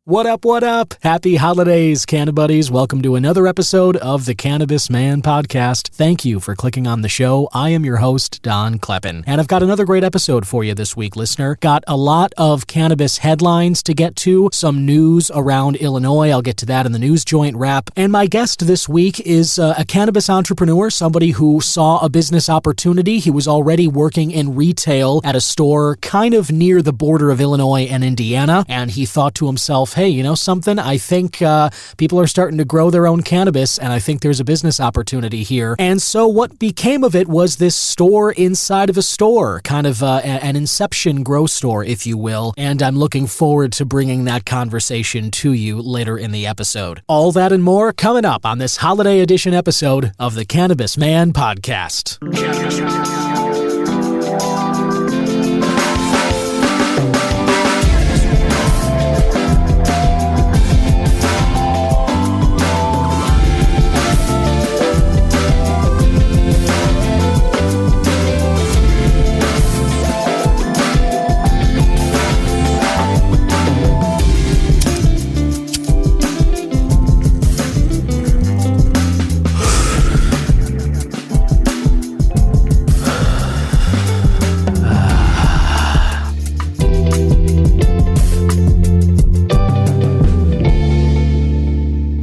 What up, what up? Happy holidays, Cannabuddies. Welcome to another episode of the Cannabis Man Podcast. Thank you for clicking on the show. I am your host, Don Kleppen, and I've got another great episode for you this week, listener. Got a lot of cannabis headlines to get to, some news around Illinois. I'll get to that in the news joint wrap. And my guest this week is a cannabis entrepreneur, somebody who saw a business opportunity. He was already working in retail at a store kind of near the border of Illinois and Indiana, and he thought to himself, hey, you know something? I think people are starting to grow their own cannabis, and I think there's a business opportunity here. And so what became of it was this store inside of a store, kind of an inception grow store, if you will. And I'm looking forward to bringing that conversation to you later in the episode. All that and more coming up on this holiday edition episode of the Cannabis Man Podcast.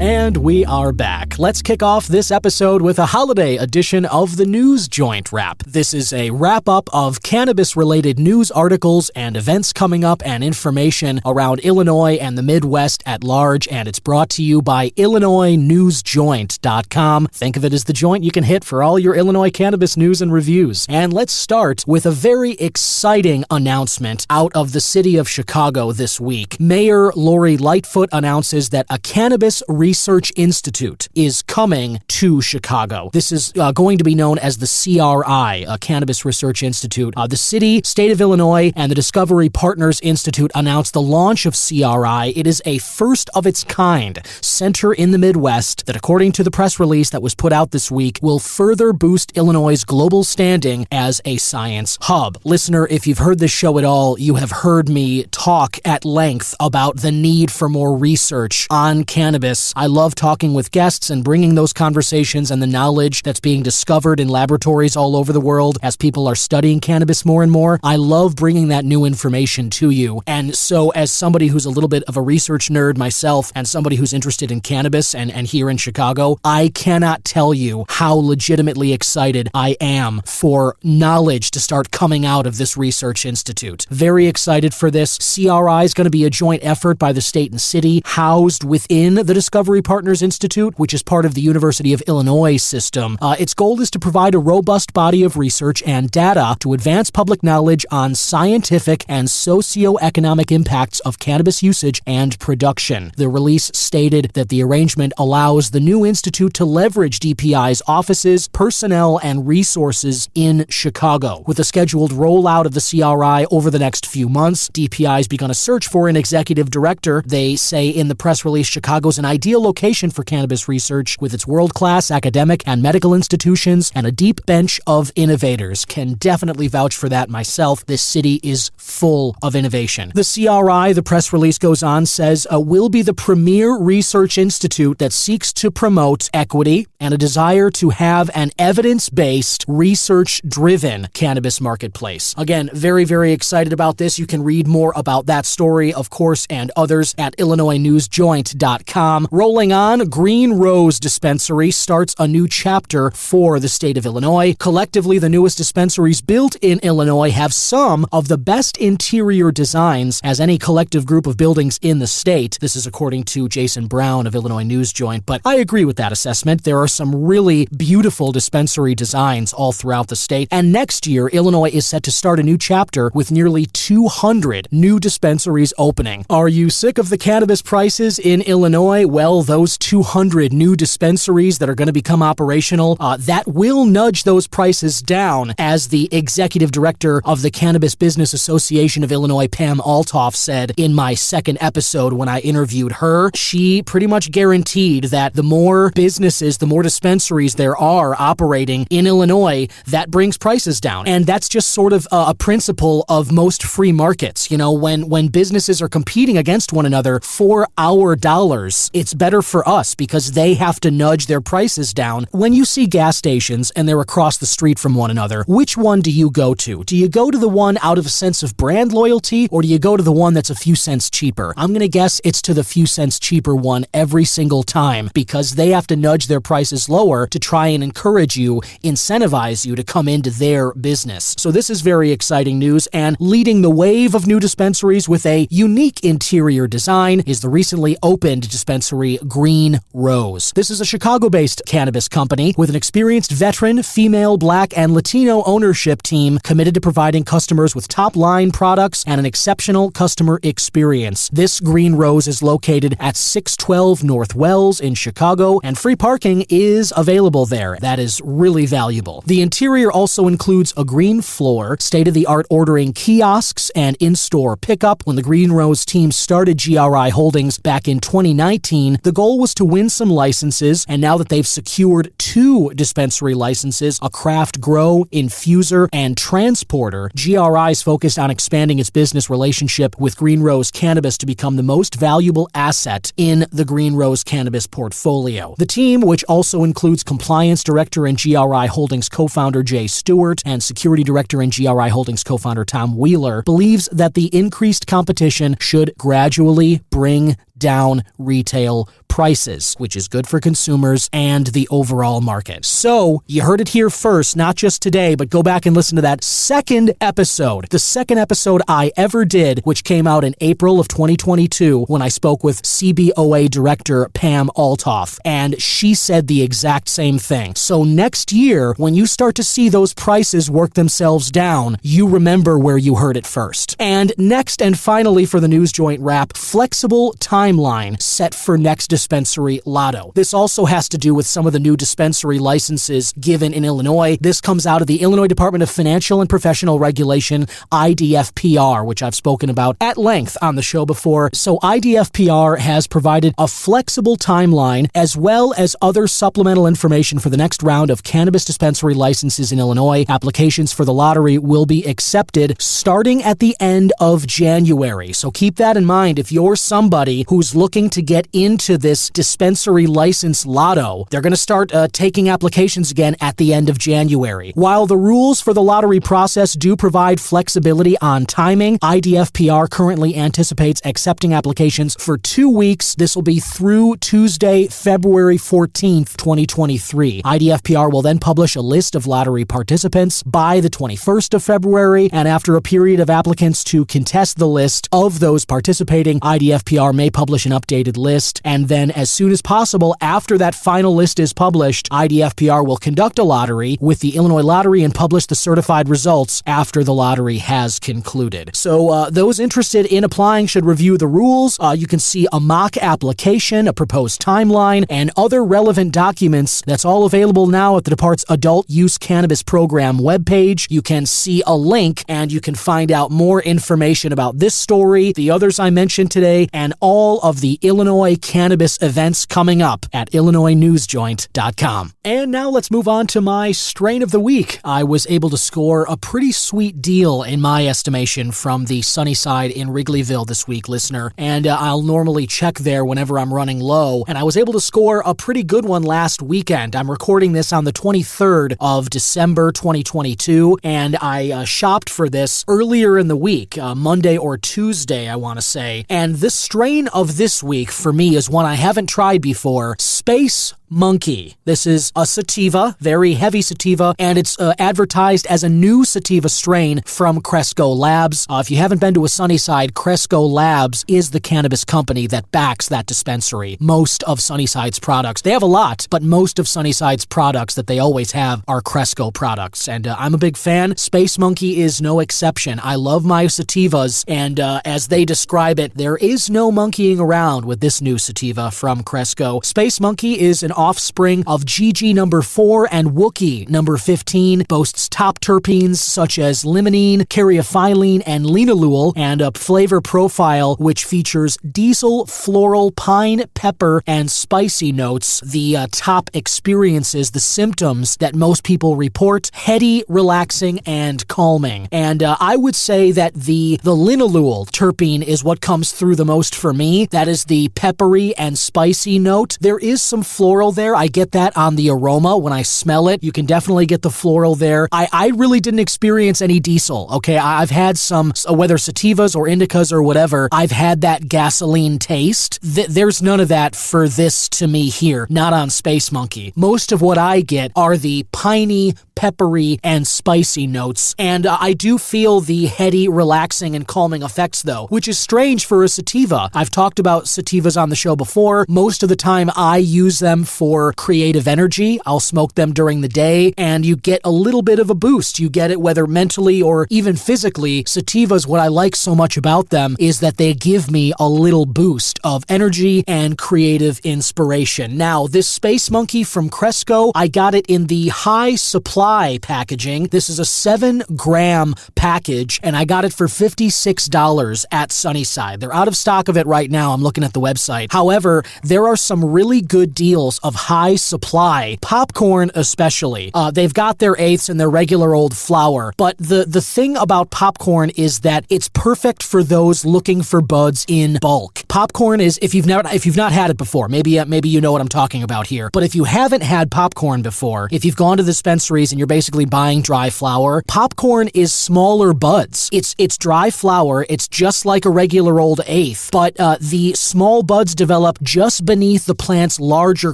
And we are back. Let's kick off this episode with a holiday edition of the News Joint Wrap. This is a wrap-up of cannabis-related news articles and events coming up and information around Illinois and the Midwest at large, and it's brought to you by IllinoisNewsJoint.com. Think of it as the joint you can hit for all your Illinois cannabis news and reviews. And let's start with a very exciting announcement out of the city of Chicago this week. Mayor Lori Lightfoot announces that a cannabis research institute is coming to Chicago. This is going to be known as the CRI, a Cannabis Research Institute. The city, state of Illinois, and the Discovery Partners Institute announced the launch of CRI. It is a first-of-its-kind center in the Midwest that, according to the press release that was put out this week, will further boost Illinois' global standing as a science hub. Listener, if you've heard this show at all, you have heard me talk at length about the need for more research on cannabis. I love talking with guests and bringing those conversations and the knowledge that's being discovered in laboratories all over the world as people are studying cannabis more and more. I love bringing that new information to you. And so as somebody who's a little bit of a research nerd myself and somebody who's interested in cannabis and here in Chicago, I cannot tell you how legitimately excited I am for knowledge to start coming out of this research institute. Very excited for this. CRI is going to be a joint effort by the state and city housed within the Discovery Partners Institute, which is part of the University of Illinois system. Its goal is to provide a robust body of research and data to advance public knowledge on scientific and socioeconomic impacts of cannabis usage and production. The release stated that the arrangement allows the new institute to leverage DPI's offices, personnel, and resources in Chicago. With a scheduled rollout of the CRI over the next few months, DPI has begun a search for an executive director. They say in the press release, Chicago's an ideal location for cannabis research with its world-class academic and medical institutions and a deep bench of innovators. Can definitely vouch for that myself. This city is full of innovation. The CRI, the press release goes on, says, will be the premier research institute that seeks to promote equity and a desire to have an evidence-based, research-driven cannabis marketplace. Again, very, very excited about this. You can read more about that story, of course, and others at IllinoisNewsJoint.com. Rolling on, Green Rose Dispensary starts a new chapter for the state of Illinois. Collectively, the newest dispensaries built in Illinois have some of the best interior designs as any collective group of buildings in the state. This is according to Jason Brown of Illinois News Joint, but I agree with that assessment. There are some really beautiful dispensary designs all throughout the state, and next year, Illinois is set to start a new chapter with nearly 200 new dispensaries opening. Are you sick of the cannabis prices in Illinois? Well, those 200 new new dispensaries that are going to become operational, that will nudge those prices down, as the executive director of the Cannabis Business Association of Illinois, Pam Altoff, said in my second episode when I interviewed her. She pretty much guaranteed that the more businesses, the more dispensaries there are operating in Illinois, that brings prices down. And that's just sort of a principle of most free markets. You know, when businesses are competing against one another for our dollars, it's better for us because they have to nudge their prices down. When you see gas stations and they're across the street from one another, which one do you go to? Do you go to the one out of a sense of brand loyalty, or do you go to the one that's a few cents cheaper? I'm going to guess it's to the few cents cheaper one every single time, because they have to nudge their prices lower to try and encourage you, incentivize you to come into their business. So this is very exciting news, and leading the wave of new dispensaries with a unique interior design is the recently opened dispensary Green Rose. This is a Chicago-based cannabis company with an experienced veteran, female, Black, and Latino ownership team committed to providing customers with top-line products and an exceptional customer experience. This Green Rose is located at 612 North Wells in Chicago, and free parking is available there. That is really valuable. The interior also includes a green floor, state-of-the-art ordering kiosks, and in-store pickup. When the Green Rose team started GRI Holdings back in 2019, the goal was to win some licenses, and now that they've secured 2 dispensary licenses, a craft grow, infuser, and transporter, GRI is focused on expanding its business relationship with Green Rose Cannabis to become the most valuable asset in the Green Rose Cannabis portfolio. The team, which also includes Compliance Director and GRI Holdings co-founder Jay Stewart and Security Director and GRI Holdings co-founder Tom Wheeler, believes that the increased competition should gradually bring down retail prices, which is good for consumers and the overall market. So, you heard it here first, not just today, but go back and listen to that second episode, the second episode I ever did, which came out in April of 2022 when I spoke with CBOA Director Pam Altoff, and she said the exact same thing. So next year, when you start to see those prices work themselves down, you remember where you heard it first. And next and finally for the News Joint wrap, flexible timeline set for next dispensary lotto. This also has to do with some of the new dispensary licenses given in Illinois. This comes out of the Illinois Department of Financial and Professional Regulation, IDFPR, which I've spoken about at length on the show before. So IDFPR has provided a flexible timeline as well as other supplemental information for the next round of cannabis dispensary licenses in Illinois. Applications for the lottery will be accepted starting at the end of January. So keep that in mind if you're somebody who's looking to get into this dispensary license lotto. They're going to start taking applications again at the end of January. While the rules for the lottery process do provide flexibility on timing, IDFPR currently anticipates accepting applications for 2 weeks. This will be through Tuesday, February 14th, 2023. IDFPR will then publish a list of lottery participants by the 21st of February, and after a period of applicants to contest the list of those participating, IDFPR may publish an updated list, and then as soon as possible after that final list is published, IDFPR will conduct a lottery with the Illinois Lottery and publish the certified results after the lottery has concluded. So those interested in applying should review the rules. You can see a mock application, a proposed timeline, and other relevant documents. That's all available now at the Department's Adult Use Cannabis Program webpage. You can see a link and you can find out more information about this story, the others I mentioned today, and all of the Illinois cannabis events coming up at IllinoisNewsJoint.com. And now let's move on to my strain of the week. I was able to score a pretty sweet deal in my estimation from the Sunnyside in Wrigleyville this week, listener, and I'll normally check there whenever I'm running low, and I was able to score a pretty good one last weekend. I'm recording this on the 23rd of December 2022, and I shopped for this earlier in the week, Monday or Tuesday, I want to say, and this strain of this week for me is one I haven't tried before, Space Monkey. This is a sativa, very heavy sativa, and it's advertised as a new sativa strain from Cresco Labs. If you haven't been to a Sunnyside, Cresco Labs is the cannabis company that backs that dispensary. Most of Sunnyside's products, they have a lot, but most of Sunnyside's products that they always have are Cresco products, and I'm a big fan. Space Monkey is no exception. I love my sativas, and as they describe it, there is no monkeying around with this new sativa from Cresco. Space Monkey is an offspring of GG number 4 and Wookiee number 15, boasts top terpenes such as limonene, caryophyllene, and linalool, and a flavor profile which features diesel, floral, pine, pepper, and spicy notes. The top experiences, the symptoms that most people report: heady, relaxing, and calming. And I would say that the linalool terpene is what comes through the most for me. That is the peppery and spicy note. There is some floral there. I get that on the aroma when I smell it. You can definitely get the floral there. I really didn't experience any diesel, okay? I've had some, whether sativas or indicas or whatever, I've had that gasoline taste. There's none of that for this to me here, not on Space Monkey. Most of what I get are the piney, peppery, and spicy notes, and I do feel the heady, relaxing, and calming effects though, which is strange for a sativa. I've talked about sativas on the show before. Most of the time I use them for creative energy. I'll smoke them during the day, and you get a little bit of a boost. You get it whether mentally or even physically. Sativas, what I like so much about them is that they give me a little boost of energy and creative inspiration. Now, this Space Monkey from Cresco, I got it in the high supply packaging. This is a 7-gram package, and I got it for $56 at Sunnyside. They're out of stock of it right now. I'm looking at the website. However, there are some really good deals of high supply, popcorn especially. They've got their eighths and their regular old flower, but the thing about popcorn is that it's perfect for those looking for buds in bulk. Popcorn is, if you've not had it before, maybe you know what I'm talking about here, but if you haven't had popcorn before, if you've gone to the dispensaries and you're basically buying dry flower, popcorn is smaller buds. It's dry flower. It's just like a regular old eighth, but the small buds develop just beneath the plant's larger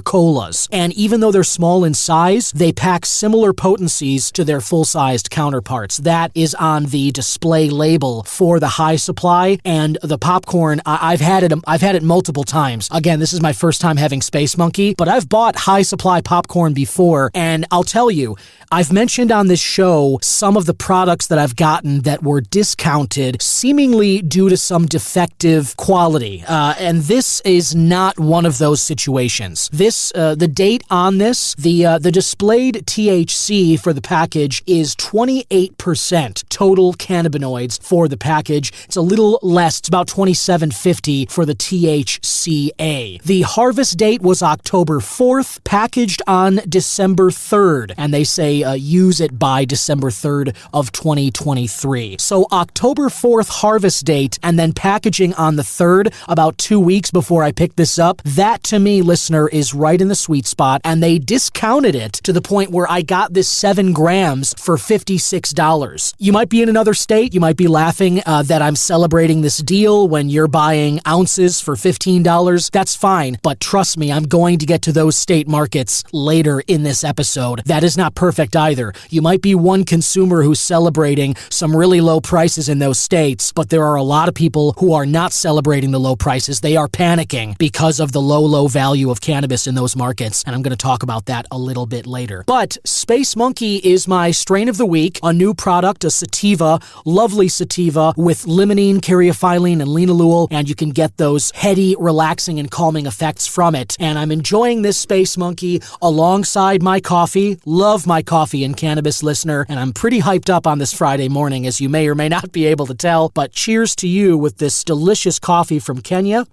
colas, and even though they're small in size, they pack similar potencies to their full-sized counterparts. That is on the display label for the high supply, and the popcorn, I've had it multiple times. Again, this is my first time having Space Monkey, but I've bought high supply popcorn before, and I'll tell you, I've mentioned on this show some of the products that I've gotten that were discounted, seemingly due to some defective quality, and this is not one of those situations. This, the date on this, the displayed THC for the package is 28% total cannabinoids for the package. It's a little less. It's about $27.50 for the THCA. The harvest date was October 4th, packaged on December 3rd, and they say use it by December 3rd of 2023. So October 4th harvest date, and then packaging on the 3rd, about 2 weeks before I picked this up. That, to me, listener, is right in the sweet spot, and they discounted it to the point where I got this 7 grams for $56. You might be in another state. You might be laughing that I'm celebrating this deal when you're buying ounces for $15. That's fine, but trust me, I'm going to get to those state markets later in this episode. That is not perfect either. You might be one consumer who's celebrating some really low prices in those states, but there are a lot of people who are not celebrating the low prices. They are panicking because of the low value of cannabis in those markets, and I'm going to talk about that a little bit later. But Space Monkey is my strain of the week, a new product, a sativa, lovely sativa with limonene, caryophyllene, and linalool, and you can get those heady, relaxing, and calming effects from it. And I'm enjoying this Space Monkey alongside my coffee. Love my coffee and cannabis, listener, and I'm pretty hyped up on this Friday morning, as you may or may not be able to tell, but cheers to you with this delicious coffee from Kenya.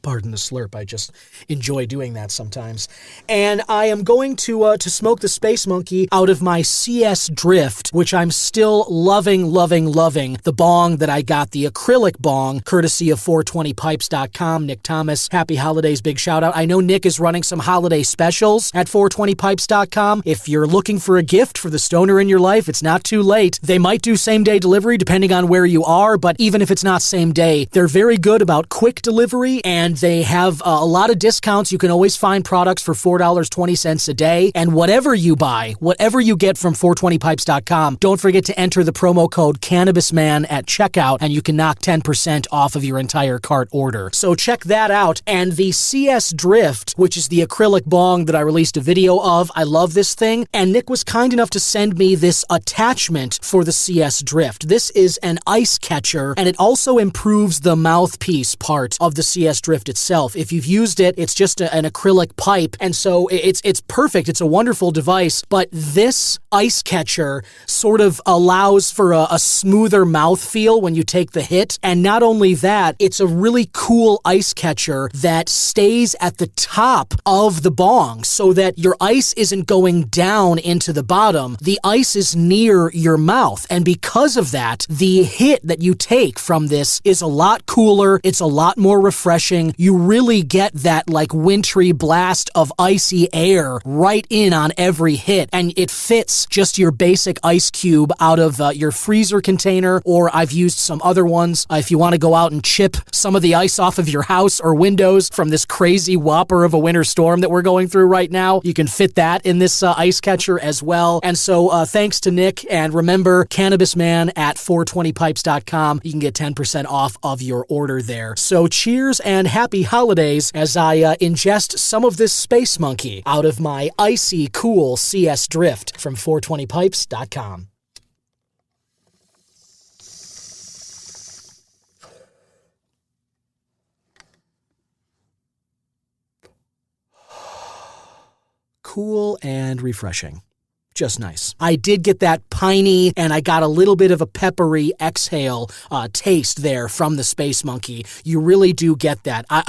Pardon the slurp. I just enjoy doing that sometimes. And I am going to smoke the Space Monkey out of my CS Drift, which I'm still loving. The bong that I got, the acrylic bong, courtesy of 420pipes.com. Nick Thomas, happy holidays, big shout out. I know Nick is running some holiday specials at 420pipes.com. If you're looking for a gift for the stoner in your life, it's not too late. They might do same-day delivery depending on where you are, but even if it's not same day, they're very good about quick delivery, and they have a lot of discounts. You can always find products for $4.20 a day. And whatever you buy, whatever you get from 420pipes.com, don't forget to enter the promo code CannabisMan at checkout, and you can knock 10% off of your entire cart order. So check that out. And the CS Drift, which is the acrylic bong that I released a video of, I love this thing. And Nick was kind enough to send me this attachment for the CS Drift. This is an ice catcher, and it also improves the mouthpiece part of the CS Drift drift itself. If you've used it, it's just an acrylic pipe, and so it's perfect. It's a wonderful device, but this ice catcher sort of allows for a smoother mouthfeel when you take the hit, and not only that, it's a really cool ice catcher that stays at the top of the bong so that your ice isn't going down into the bottom. The ice is near your mouth, and because of that, the hit that you take from this is a lot cooler. It's a lot more refreshing. You really get that like wintry blast of icy air right in on every hit, and it fits just your basic ice cube out of your freezer container, or I've used some other ones. If you want to go out and chip some of the ice off of your house or windows from this crazy whopper of a winter storm that we're going through right now, you can fit that in this ice catcher as well. And so thanks to Nick, and remember, Cannabis Man at 420pipes.com. You can get 10% off of your order there. So cheers and happy holidays as I ingest some of this Space Monkey out of my icy cool CS Drift from 420pipes.com. Cool and refreshing. Just nice. I did get that piney, and I got a little bit of a peppery exhale taste there from the Space Monkey. You really do get that. I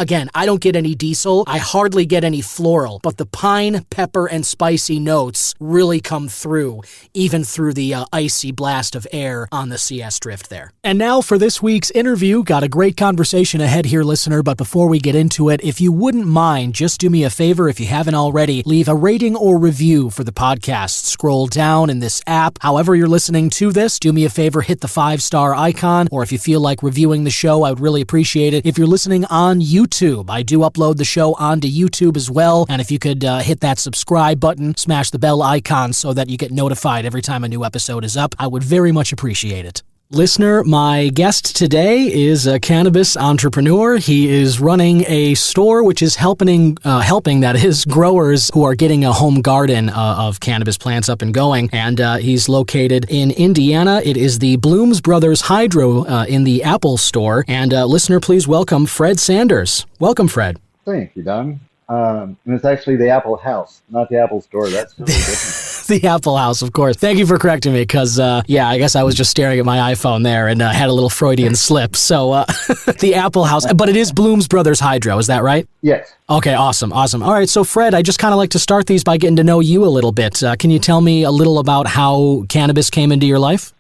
don't get any diesel. I hardly get any floral, but the pine, pepper, and spicy notes really come through, even through the icy blast of air on the CS Drift there. And now for this week's interview. Got a great conversation ahead here, listener, but before we get into it, if you wouldn't mind, just do me a favor, if you haven't already, leave a rating or review for the podcast. Scroll down in this app. However you're listening to this, do me a favor, hit the 5-star icon, or if you feel like reviewing the show, I would really appreciate it. If you're listening on YouTube, I do upload the show onto YouTube as well, and if you could hit that subscribe button, smash the bell icon so that you get notified every time a new episode is up, I would very much appreciate it. Listener, my guest today is a cannabis entrepreneur. He is running a store which is helping that is growers who are getting a home garden of cannabis plants up and going. And he's located in Indiana. It is the Blooms Brothers Hydro in the Apple store. And listener, please welcome Fred Sanders. Welcome, Fred. Thank you, Don. And it's actually the Apple House, not the Apple Store. That's totally different. The Apple House, of course. Thank you for correcting me, because, I guess I was just staring at my iPhone there and had a little Freudian slip. So, the Apple House, but it is Blooms Brothers Hydro, is that right? Yes. Okay, awesome. All right, so Fred, I just kind of like to start these by getting to know you a little bit. Can you tell me a little about how cannabis came into your life?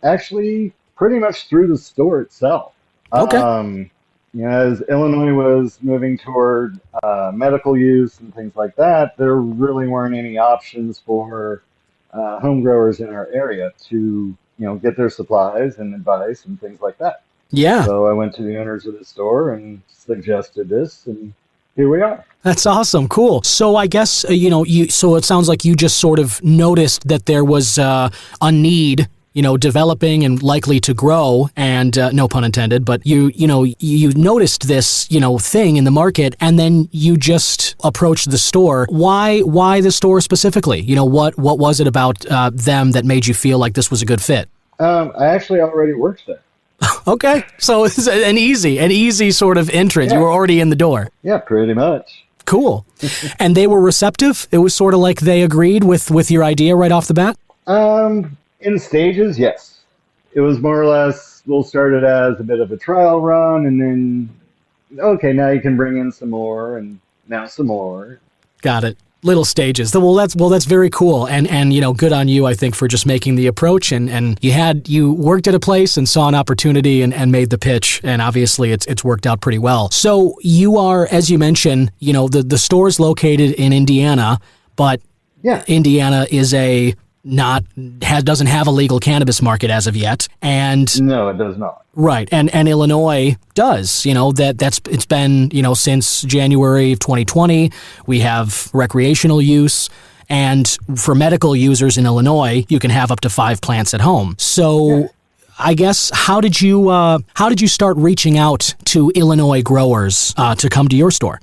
Actually, pretty much through the store itself. Okay. As Illinois was moving toward medical use and things like that, there really weren't any options for home growers in our area to, get their supplies and advice and things like that. Yeah. So I went to the owners of the store and suggested this, and here we are. That's awesome. Cool. So I guess, so it sounds like you just sort of noticed that there was a need developing and likely to grow, and no pun intended, but you noticed this, thing in the market, and then you just approached the store. Why the store specifically? What was it about them that made you feel like this was a good fit? I actually already worked there. Okay. So it's an easy sort of entrance. Yeah. You were already in the door. Yeah, pretty much. Cool. And they were receptive? It was sort of like they agreed with your idea right off the bat? In stages, yes. It was more or less, we'll start it as a bit of a trial run, and then, okay, now you can bring in some more, and now some more. Got it. Little stages. Well, that's very cool, and good on you, I think, for just making the approach, and you worked at a place and saw an opportunity and made the pitch, and obviously it's worked out pretty well. So you are, as you mentioned, the store's located in Indiana, but yeah. Indiana is doesn't have a legal cannabis market as of yet, and no, it does not. Right, and Illinois does. It's been since January of 2020. We have recreational use, and for medical users in Illinois, you can have up to 5 plants at home. So, yeah. I guess how did you start reaching out to Illinois growers to come to your store?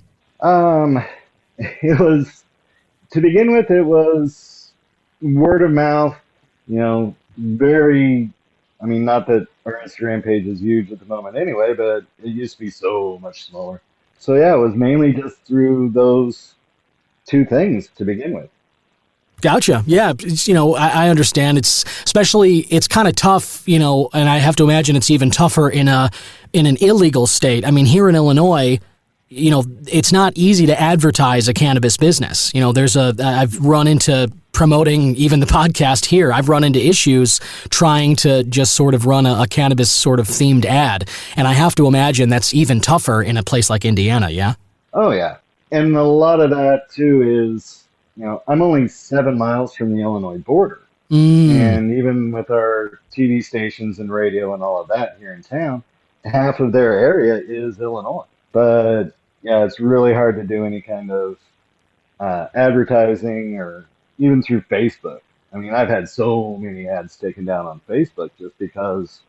It was, to begin with, it was word of mouth, not that our Instagram page is huge at the moment anyway, but it used to be so much smaller. So yeah, it was mainly just through those two things to begin with. Gotcha. Yeah. I understand. It's kind of tough, and I have to imagine it's even tougher in an illegal state. I mean, here in Illinois, it's not easy to advertise a cannabis business. I've run into promoting even the podcast here. I've run into issues trying to just sort of run a cannabis sort of themed ad. And I have to imagine that's even tougher in a place like Indiana. Yeah. Oh yeah. And a lot of that too is, I'm only 7 miles from the Illinois border. And even with our TV stations and radio and all of that here in town, half of their area is Illinois. But yeah, it's really hard to do any kind of advertising or even through Facebook. I mean, I've had so many ads taken down on Facebook just because,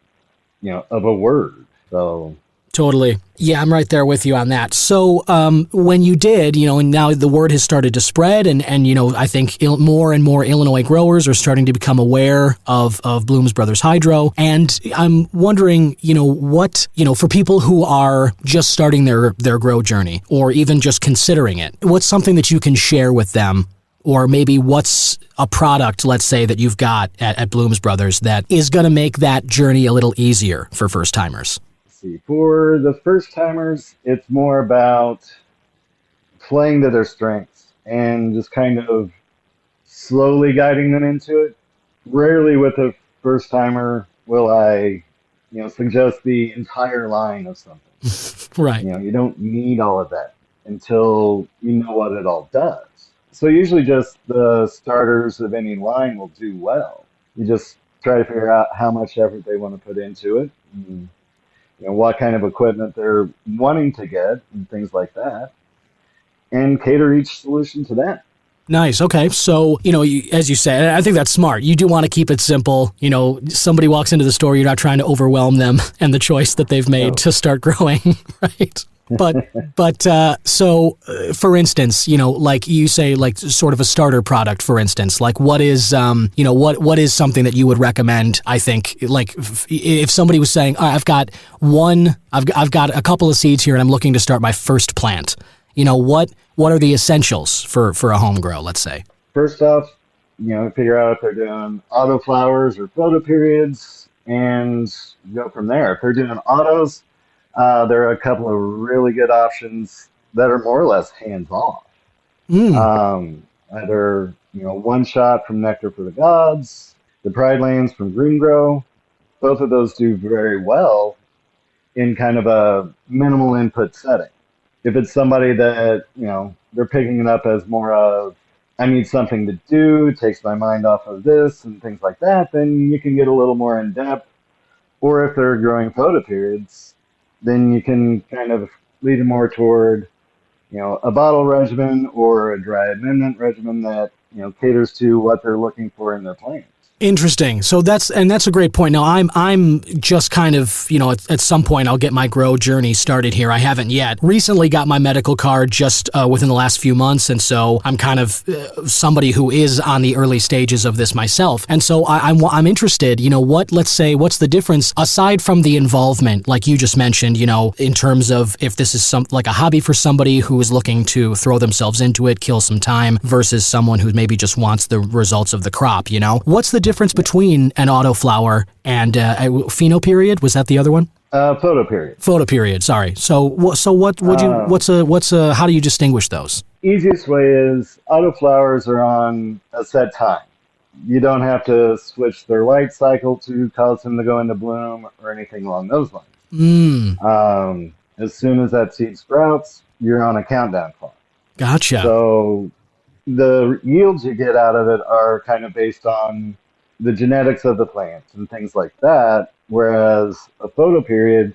of a word. So totally. Yeah, I'm right there with you on that. So when you did, and now the word has started to spread and I think more and more Illinois growers are starting to become aware of Bloom's Brothers Hydro. And I'm wondering, what, for people who are just starting their grow journey or even just considering it, what's something that you can share with them? Or maybe what's a product, let's say, that you've got at Bloom's Brothers that is going to make that journey a little easier for first-timers? See, for the first timers, it's more about playing to their strengths and just kind of slowly guiding them into it. Rarely with a first timer will I, suggest the entire line of something. Right. You don't need all of that until you know what it all does. So usually just the starters of any line will do well. You just try to figure out how much effort they want to put into it. And, what kind of equipment they're wanting to get and things like that, and cater each solution to that. Nice. Okay. So, as you said, I think that's smart. You do want to keep it simple. Somebody walks into the store, you're not trying to overwhelm them and the choice that they've made to start growing, right? So for instance, like you say, like sort of a starter product, for instance, like what is, what is something that you would recommend? I think like if somebody was saying, I've got a couple of seeds here and I'm looking to start my first plant, what are the essentials for a home grow, let's say? First off, figure out if they're doing auto flowers or photo periods and go from there. If they're doing autos, there are a couple of really good options that are more or less hands-off. Either, One Shot from Nectar for the Gods, the Pride Lanes from Green Grow. Both of those do very well in kind of a minimal input setting. If it's somebody that, they're picking it up as more of, I need something to do, takes my mind off of this and things like that, then you can get a little more in depth. Or if they're growing photo periods, then you can kind of lead them more toward, a bottle regimen or a dry amendment regimen that, caters to what they're looking for in their plants. Interesting. So that's a great point. Now I'm just kind of, at some point I'll get my grow journey started here. I haven't yet. Recently got my medical card just within the last few months. And so I'm kind of somebody who is on the early stages of this myself. And so I'm interested, what's the difference aside from the involvement, like you just mentioned, in terms of if this is like a hobby for somebody who is looking to throw themselves into it, kill some time versus someone who maybe just wants the results of the crop, what's the difference between an auto flower and a pheno period? Was that the other one? Photo period. Photo period. Sorry. So what would you? How do you distinguish those? Easiest way is auto flowers are on a set time. You don't have to switch their light cycle to cause them to go into bloom or anything along those lines. As soon as that seed sprouts, you're on a countdown clock. Gotcha. So the yields you get out of it are kind of based on the genetics of the plants and things like that, whereas a photo period,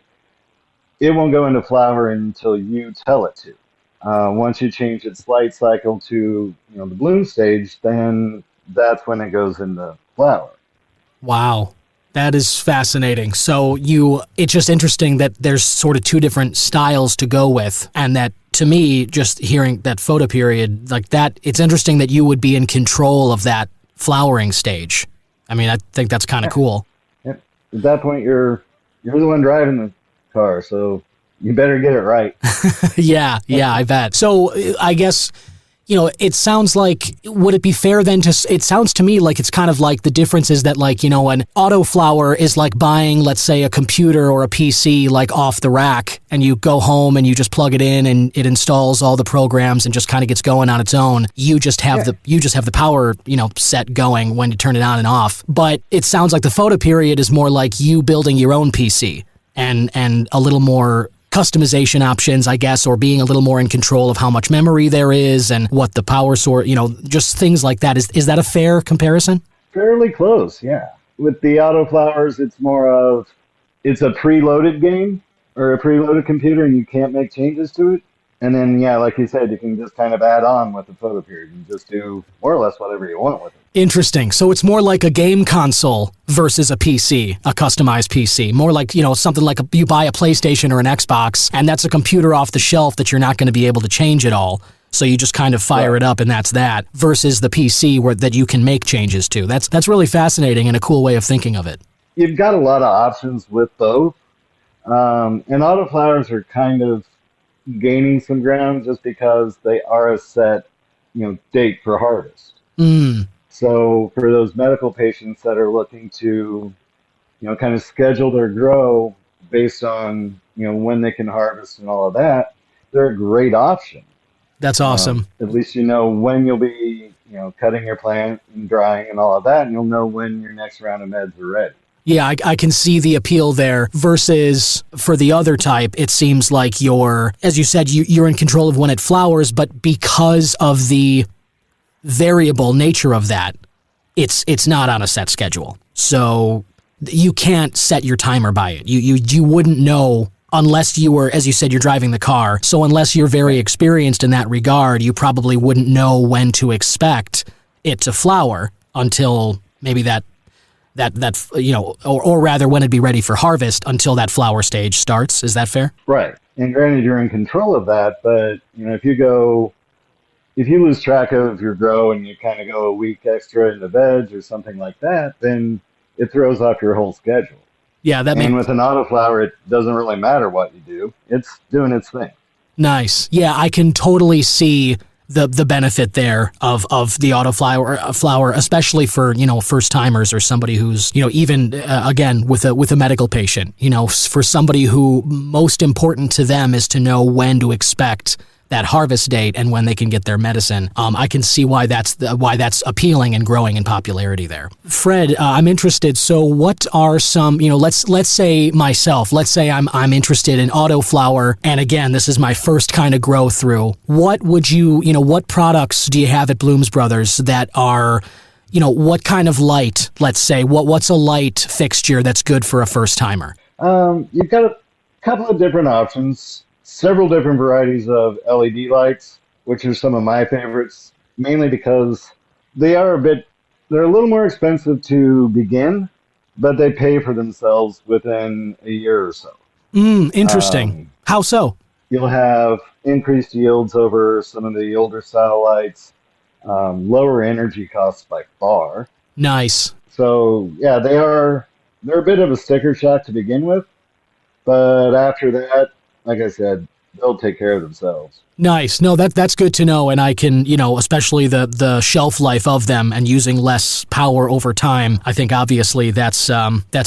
it won't go into flower until you tell it to. Once you change its light cycle to the bloom stage, then that's when it goes into flower. Wow. That is fascinating. So it's just interesting that there's sort of two different styles to go with, and that to me, just hearing that photo period like that, it's interesting that you would be in control of that flowering stage. I mean, I think that's kind of cool. Yeah. At that point, you're the one driving the car, so you better get it right. Yeah, I bet. So I guess, it sounds like, would it be fair then it sounds to me like it's kind of like the difference is that like, an autoflower is like buying, let's say, a computer or a PC like off the rack, and you go home and you just plug it in and it installs all the programs and just kind of gets going on its own. You just have the power, set going when you turn it on and off. But it sounds like the photo period is more like you building your own PC and a little more customization options, I guess, or being a little more in control of how much memory there is and what the power source, just things like that. Is that a fair comparison? Fairly close, yeah. With the autoflowers, it's more of, it's a preloaded game or a preloaded computer and you can't make changes to it. And then, yeah, like you said, you can just kind of add on with the photo period and just do more or less whatever you want with it. Interesting. So it's more like a game console versus a PC, a customized PC. More like, something like you buy a PlayStation or an Xbox, and that's a computer off the shelf that you're not going to be able to change at all. So you just kind of fire it up and that's that, versus the PC that you can make changes to. That's really fascinating and a cool way of thinking of it. You've got a lot of options with both. And autoflowers are kind of gaining some ground just because they are a set, date for harvest. So for those medical patients that are looking to, kind of schedule their grow based on, when they can harvest and all of that, they're a great option. That's awesome. At least when you'll be, cutting your plant and drying and all of that, and you'll know when your next round of meds are ready. Yeah, I can see the appeal there versus for the other type, it seems like as you said, you're in control of when it flowers, but because of the variable nature of that, it's not on a set schedule. So you can't set your timer by it. You wouldn't know unless you were, as you said, you're driving the car. So unless you're very experienced in that regard, you probably wouldn't know when to expect it to flower until maybe that or rather when it'd be ready for harvest until that flower stage starts. Is that fair? Right. And granted, you're in control of that, but if you lose track of your grow and you kind of go a week extra in the veg or something like that, then it throws off your whole schedule. Yeah, and with an autoflower, it doesn't really matter what you do. It's doing its thing. Nice. Yeah, I can totally see the benefit there of the autoflower, especially for, first timers or somebody who's, even again with a medical patient, for somebody who most important to them is to know when to expect that harvest date and when they can get their medicine. I can see why that's appealing and growing in popularity there. Fred, I'm interested. So what are some, let's say myself, I'm interested in autoflower. And again, this is my first kind of grow through. What would what products do you have at Blooms Brothers that are, what kind of light, let's say, what's a light fixture that's good for a first timer? You've got a couple of different options. Several different varieties of LED lights, which are some of my favorites, mainly because they're a little more expensive to begin, but they pay for themselves within a year or so. Interesting. How so? You'll have increased yields over some of the older style lights, lower energy costs by far. Nice. So yeah, they're a bit of a sticker shock to begin with, but after that, like I said, they'll take care of themselves. Nice. No, that's good to know. And I can, especially the shelf life of them and using less power over time, I think obviously that's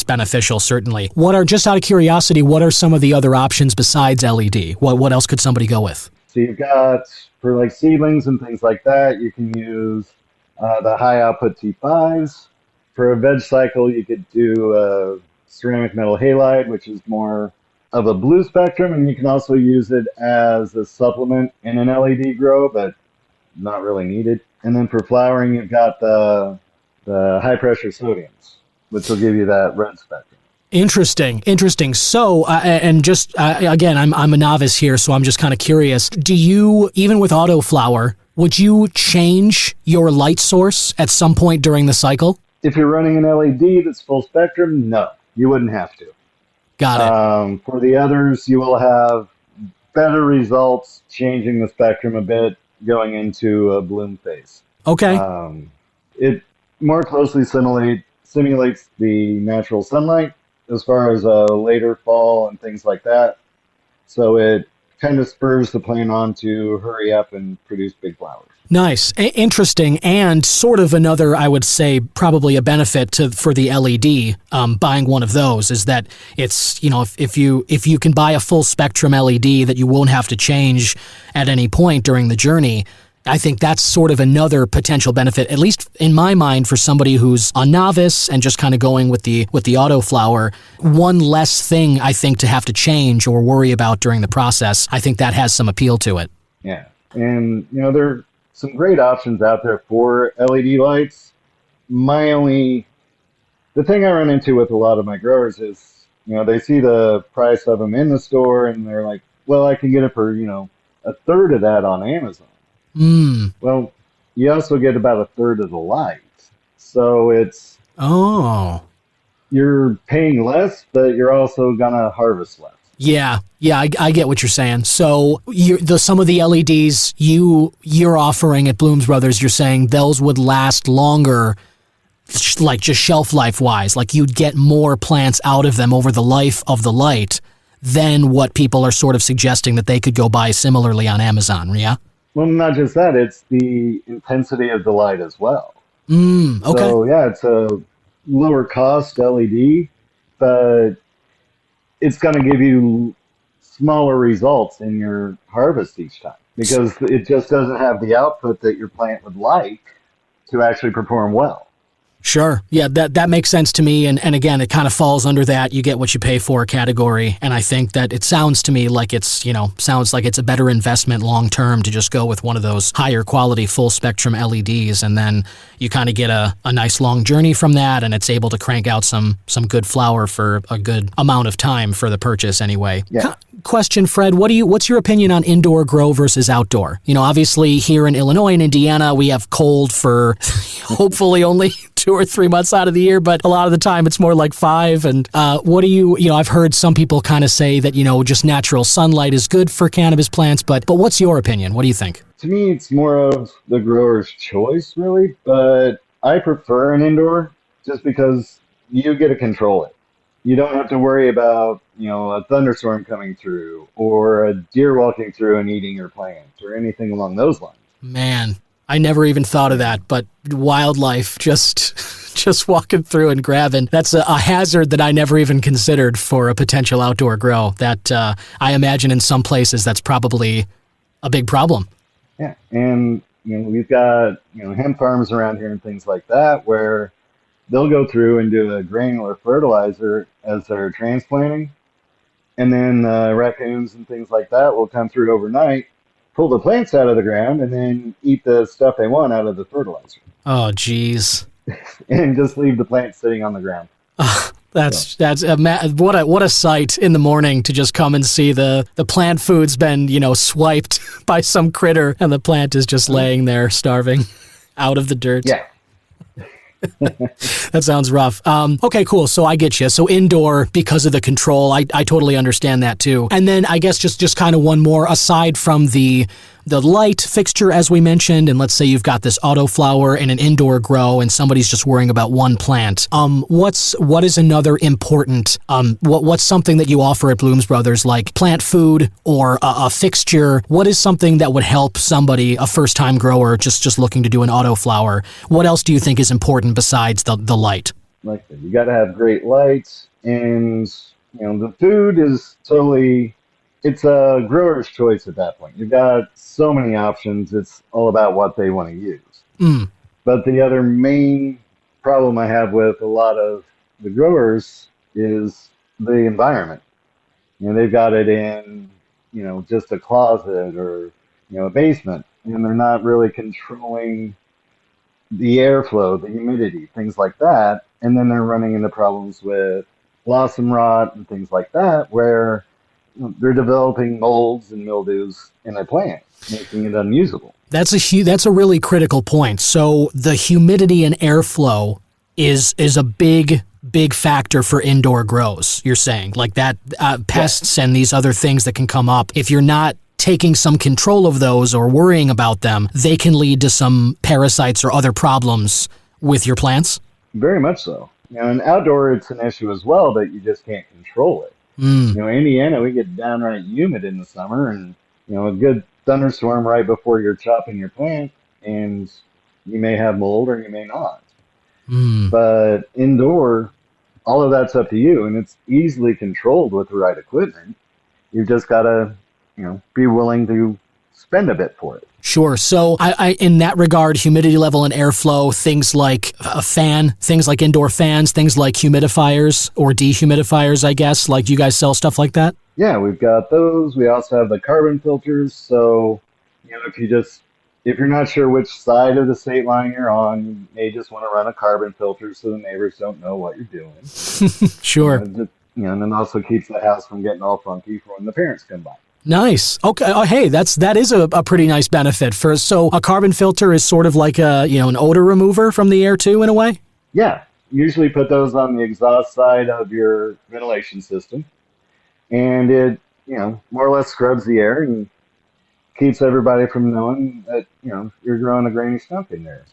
beneficial, certainly. Just out of curiosity, what are some of the other options besides LED? What else could somebody go with? So you've got, for like seedlings and things like that, you can use the high output T5s. For a veg cycle, you could do ceramic metal halide, which is more of a blue spectrum, and you can also use it as a supplement in an LED grow, but not really needed. And then for flowering, you've got the high pressure sodiums, which will give you that red spectrum. Interesting. So, and just again, I'm a novice here, so I'm just kind of curious. Do you, even with autoflower, would you change your light source at some point during the cycle? If you're running an LED that's full spectrum, no, you wouldn't have to. Got it. For the others, you will have better results changing the spectrum a bit going into a bloom phase. Okay. It more closely simulates the natural sunlight as far as later fall and things like that. So it kind of spurs the plant on to hurry up and produce big flowers. Nice. Interesting, and sort of another, I would say, probably a benefit for the LED, buying one of those is that it's, if you can buy a full spectrum LED that you won't have to change at any point during the journey, I think that's sort of another potential benefit, at least in my mind, for somebody who's a novice and just kind of going with the autoflower. One less thing, I think, to have to change or worry about during the process. I think that has some appeal to it. Yeah. And, there are some great options out there for LED lights. The thing I run into with a lot of my growers is, they see the price of them in the store and they're like, well, I can get it for, a third of that on Amazon. Well, you also get about a third of the light. So you're paying less, but you're also going to harvest less. Yeah, I get what you're saying. So some of the LEDs you're offering at Blooms Brothers, you're saying those would last longer, like just shelf life wise. Like you'd get more plants out of them over the life of the light than what people are sort of suggesting that they could go buy similarly on Amazon, yeah? Well, not just that, it's the intensity of the light as well. Okay. So, yeah, it's a lower cost LED, but it's going to give you smaller results in your harvest each time because it just doesn't have the output that your plant would like to actually perform well. Sure. Yeah, that makes sense to me. And again, it kind of falls under that you get what you pay for category. And I think that it sounds to me like it's a better investment long term to just go with one of those higher quality full spectrum LEDs. And then you kind of get a nice long journey from that. And it's able to crank out some good flower for a good amount of time for the purchase anyway. Yeah. Question, Fred, what's your opinion on indoor grow versus outdoor? Obviously here in Illinois and Indiana, we have cold for hopefully only 2 or 3 months out of the year, but a lot of the time it's more like 5. And I've heard some people kind of say that, just natural sunlight is good for cannabis plants, but what's your opinion? What do you think? To me, it's more of the grower's choice, really, but I prefer an indoor just because you get to control it. You don't have to worry about, a thunderstorm coming through or a deer walking through and eating your plant or anything along those lines. Man, I never even thought of that, but wildlife just walking through and grabbing, that's a hazard that I never even considered for a potential outdoor grow. That I imagine in some places that's probably a big problem. Yeah, and we've got hemp farms around here and things like that where they'll go through and do a granular fertilizer as they're transplanting, and then raccoons and things like that will come through overnight, pull the plants out of the ground, and then eat the stuff they want out of the fertilizer. Oh, geez. And just leave the plants sitting on the ground. That's what a sight in the morning to just come and see the plant food's been swiped by some critter and the plant is just laying there starving out of the dirt. Yeah. That sounds rough. Okay, cool. So I get you. So indoor because of the control. I totally understand that too. And then I guess just kind of one more aside from the light fixture, as we mentioned, and let's say you've got this autoflower in an indoor grow and somebody's just worrying about one plant. What is another important, what's something that you offer at Blooms Brothers, like plant food or a fixture? What is something that would help somebody, a first-time grower, just looking to do an autoflower? What else do you think is important besides the light? Like I said, you got to have great lights, and the food is totally. It's a grower's choice at that point. You've got so many options. It's all about what they want to use. But the other main problem I have with a lot of the growers is the environment. They've got it in, just a closet or, a basement, and they're not really controlling the airflow, the humidity, things like that. And then they're running into problems with blossom rot and things like that, where they're developing molds and mildews in their plant, making it unusable. That's a really critical point. So the humidity and airflow is a big factor for indoor grows. You're saying like that pests and these other things that can come up. If you're not taking some control of those or worrying about them, they can lead to some parasites or other problems with your plants. Very much so. And outdoor, it's an issue as well that you just can't control it. Indiana, we get downright humid in the summer, and a good thunderstorm right before you're chopping your plant, and you may have mold or you may not. But indoor, all of that's up to you, and it's easily controlled with the right equipment. You've just got to, be willing to spend a bit for it. Sure. So I in that regard, humidity level and airflow, things like a fan, things like indoor fans, things like humidifiers or dehumidifiers, I guess, like you guys sell stuff like that? Yeah, we've got those. We also have the carbon filters. So, if you're not sure which side of the state line you're on, you may just want to run a carbon filter so the neighbors don't know what you're doing. Sure. And it also keeps the house from getting all funky for when the parents come by. Nice. Okay. Oh, hey, that is a pretty nice benefit. So a carbon filter is sort of like an odor remover from the air too, in a way? Yeah. Usually put those on the exhaust side of your ventilation system. And it, more or less scrubs the air and keeps everybody from knowing that, you're growing a grainy stump in there.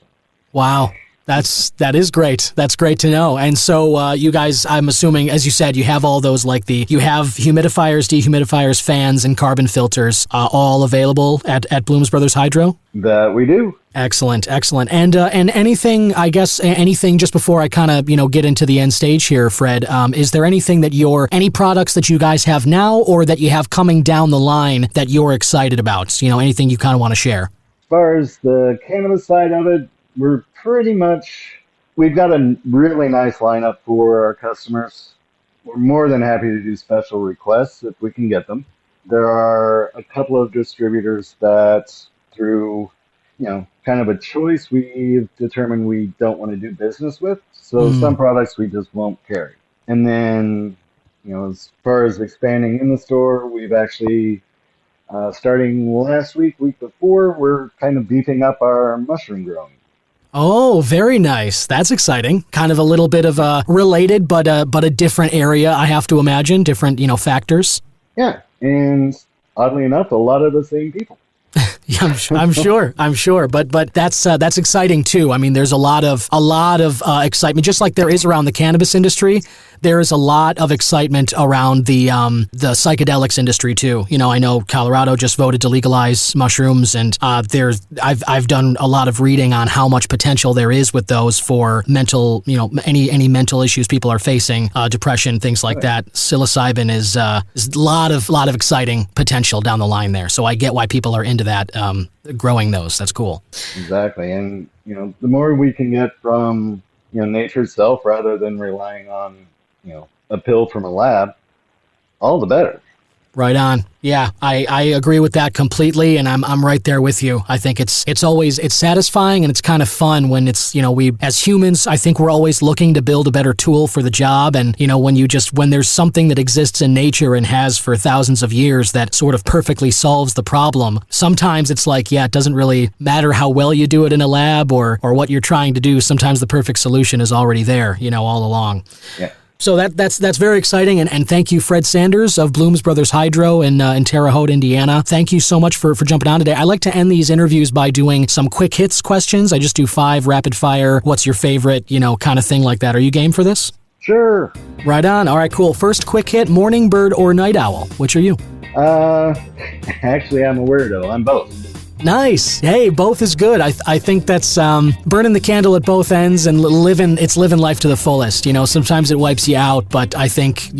Wow. That is great. That's great to know. And so you guys, I'm assuming, as you said, you have all those, you have humidifiers, dehumidifiers, fans, and carbon filters all available at Blooms Brothers Hydro? That we do. Excellent. And anything, I guess, anything just before I kind of, get into the end stage here, Fred, is there anything any products that you guys have now or that you have coming down the line that you're excited about? Anything you kind of want to share? As far as the cannabis side of it, we've got a really nice lineup for our customers. We're more than happy to do special requests if we can get them. There are a couple of distributors that through, kind of a choice, we've determined we don't want to do business with. So some products we just won't carry. And then, as far as expanding in the store, we've actually, starting last week before, we're kind of beefing up our mushroom growing. Oh, very nice. That's exciting. Kind of a little bit of a related, but a different area, I have to imagine, different, factors. Yeah, and oddly enough, a lot of the same people. Yeah, I'm sure. But that's exciting too. I mean, there's a lot of excitement, just like there is around the cannabis industry. There is a lot of excitement around the psychedelics industry too. I know Colorado just voted to legalize mushrooms, and I've done a lot of reading on how much potential there is with those for mental, any mental issues people are facing, depression, things like that. Psilocybin is a lot of exciting potential down the line there. So I get why people are into that, growing those. That's cool. Exactly, and the more we can get from nature itself rather than relying on a pill from a lab, all the better. Right on. Yeah, I agree with that completely, and I'm right there with you. I think it's satisfying and it's kind of fun when it's, we as humans, I think we're always looking to build a better tool for the job, and when there's something that exists in nature and has for thousands of years that sort of perfectly solves the problem, sometimes it's it doesn't really matter how well you do it in a lab or what you're trying to do. Sometimes the perfect solution is already there, all along. Yeah. So that's very exciting, and thank you, Fred Sanders of Blooms Brothers Hydro in Terre Haute, Indiana. Thank you so much for jumping on today. I like to end these interviews by doing some quick hits questions. I just do 5 rapid fire, what's your favorite, kind of thing like that. Are you game for this? Sure. Right on. All right, cool. First quick hit, morning bird or night owl? Which are you? Actually, I'm a weirdo. I'm both. Nice. Hey, both is good. I think that's burning the candle at both ends and living life to the fullest. Sometimes it wipes you out, but I think,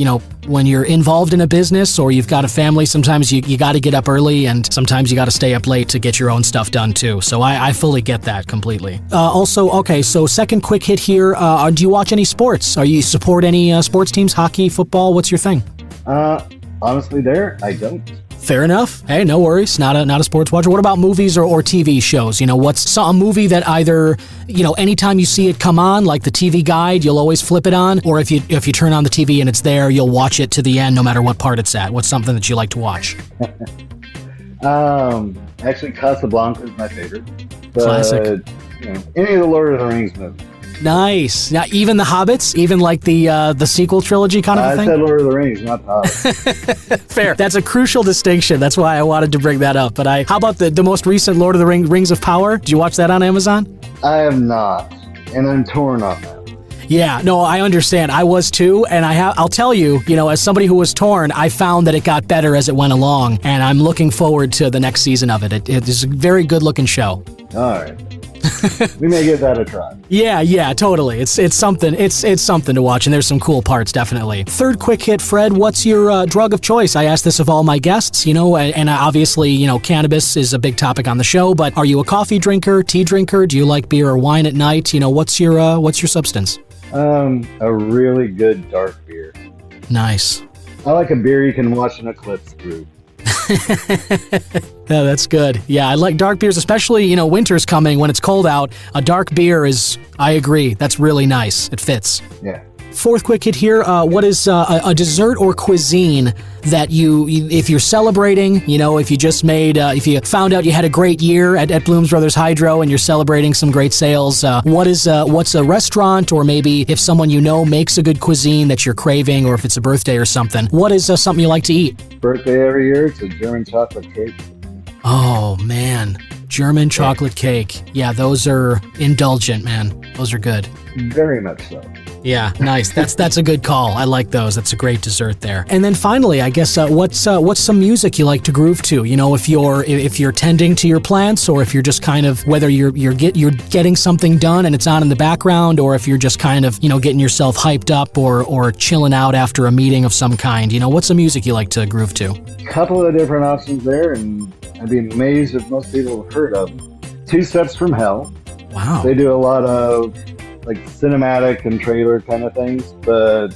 when you're involved in a business or you've got a family, sometimes you got to get up early and sometimes you got to stay up late to get your own stuff done too. So I fully get that completely. Also, okay, so second quick hit here. Do you watch any sports? Are you support any sports teams, hockey, football? What's your thing? Honestly, I don't. Fair enough. Hey, no worries. Not a sports watcher. What about movies or TV shows? What's a movie that either, anytime you see it come on, like the TV guide, you'll always flip it on, or if you turn on the TV and it's there, you'll watch it to the end no matter what part it's at. What's something that you like to watch? Actually, Casablanca is my favorite. But, classic. Any of the Lord of the Rings movies. Nice. Now, even the Hobbits, even like the sequel trilogy kind of a thing? I said Lord of the Rings, not the Hobbits. Fair. That's a crucial distinction. That's why I wanted to bring that up. But how about the most recent Lord of the Rings of Power? Did you watch that on Amazon? I have not, and I'm torn on that. Yeah, no, I understand. I was too, and I'll tell you, as somebody who was torn, I found that it got better as it went along, and I'm looking forward to the next season of it. It is a very good-looking show. All right. We may give that a try. Yeah, totally. It's something. It's something to watch, and there's some cool parts, definitely. Third quick hit, Fred. What's your drug of choice? I ask this of all my guests, and obviously, cannabis is a big topic on the show. But are you a coffee drinker, tea drinker? Do you like beer or wine at night? What's your substance? A really good dark beer. Nice. I like a beer you can watch an eclipse through. Yeah, that's good. Yeah, I like dark beers, especially, winter's coming when it's cold out. A dark beer I agree, that's really nice. It fits. Yeah. Fourth quick hit here. What is a dessert or cuisine that if you're celebrating, if you just if you found out you had a great year at Bloom's Brothers Hydro and you're celebrating some great sales, what's a restaurant, or maybe if someone makes a good cuisine that you're craving, or if it's a birthday or something, what is something you like to eat? Birthday every year, it's a German chocolate cake. Oh, man. German chocolate cake. Yeah, those are indulgent, man. Those are good. Very much so. Yeah, nice. That's a good call. I like those. That's a great dessert there. And then finally, I guess what's some music you like to groove to? If you're tending to your plants, or if you're just kind of, whether you're getting something done and it's on in the background, or if you're just kind of getting yourself hyped up or chilling out after a meeting of some kind. What's some music you like to groove to? Couple of different options there, and I'd be amazed if most people have heard of them. 2 Steps from Hell. Wow. They do a lot of cinematic and trailer kind of things, but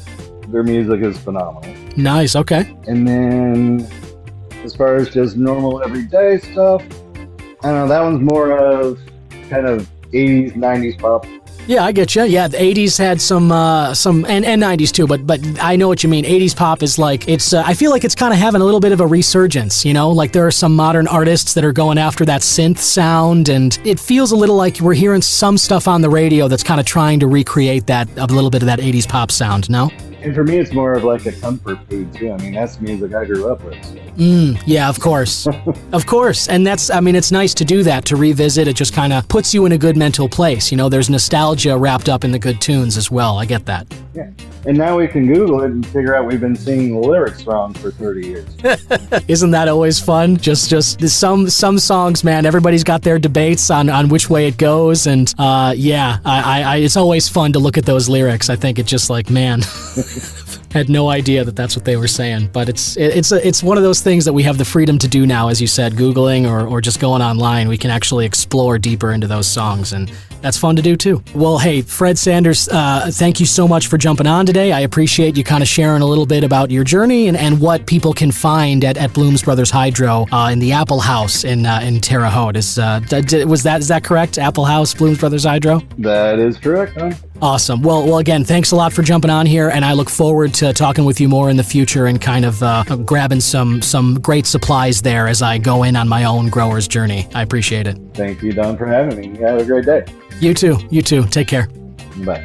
their music is phenomenal. Nice, okay. And then as far as just normal everyday stuff, I don't know, that one's more of kind of 80s, 90s pop. Yeah, I get you. Yeah, the 80s had some and 90s too, but I know what you mean. 80s pop is I feel like it's kind of having a little bit of a resurgence, there are some modern artists that are going after that synth sound, and it feels a little like we're hearing some stuff on the radio that's kind of trying to recreate a little bit of that 80s pop sound, no? And for me, it's more of like a comfort food too. I mean, that's music I grew up with. So. Yeah, of course. Of course. And it's nice to do that, to revisit. It just kind of puts you in a good mental place. There's nostalgia wrapped up in the good tunes as well. I get that. Yeah. And now we can Google it and figure out we've been singing the lyrics wrong for 30 years. Isn't that always fun? Just some songs, man, everybody's got their debates on which way it goes. And it's always fun to look at those lyrics. I think it's just man... had no idea that's what they were saying, but it's one of those things that we have the freedom to do now, as you said, Googling or just going online. We can actually explore deeper into those songs, and that's fun to do too. Well, hey, Fred Sanders, thank you so much for jumping on today. I appreciate you kind of sharing a little bit about your journey and what people can find at Bloom's Brothers Hydro in the Apple House in Terre Haute. Is that correct? Apple House, Bloom's Brothers Hydro? That is correct, huh? Awesome. Well, again, thanks a lot for jumping on here, and I look forward to talking with you more in the future and kind of grabbing some great supplies there as I go in on my own grower's journey. I appreciate it. Thank you, Don, for having me. Have a great day. You too. Take care. Bye.